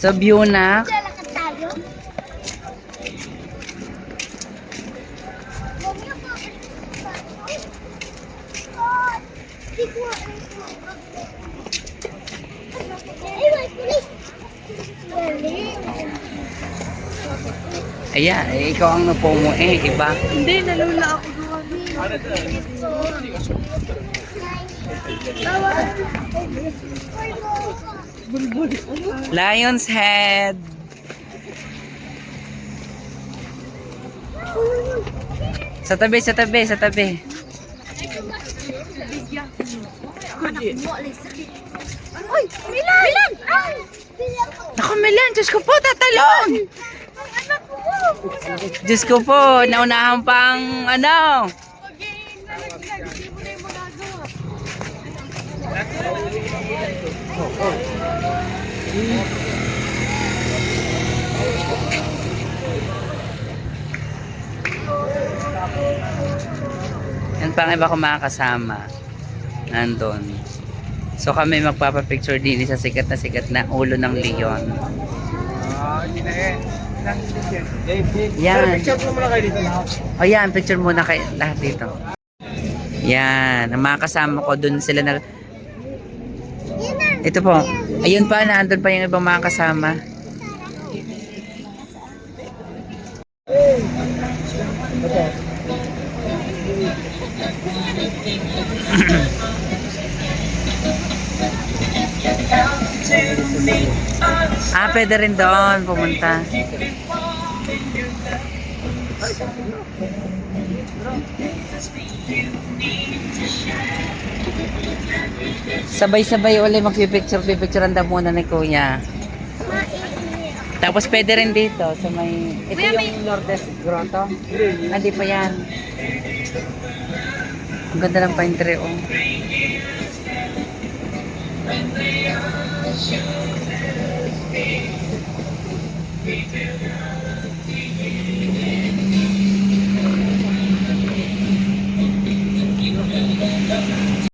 Sa view na. Lalakad tayo. Ay, may pulis. Galing. Ayan, ikaw ang napumo iba. Hindi, nalula ako doon. Lion's Head. Sa tabi, sa tabi, sa tabi. Uy, Milan! Milan! Ay! Naku, Milan, Diyos ko po, tatalon! Anak ko! Diyos ko po, naunahan pang ano. Hindi mo na yung magagawa. Yan pang iba ko makakasama. Nandun. So kami magpapapicture din sa sikat na ulo ng leon. Hindi na eh. Yan. Picture po muna kayo dito lahat. O yan, picture muna kayo lahat dito. Yan, ang mga kasama ko dun sila na... Ito po. Ayun pa, nandun pa yung ibang mga kasama. Pwede rin doon pumunta. Sabay-sabay ulit magpipicture daw muna ni Kuya. Tapos pwede rin dito sa may... Ito yung Lourdes Grotto. Hindi pa yan. Ang ganda ng pine tree, oh.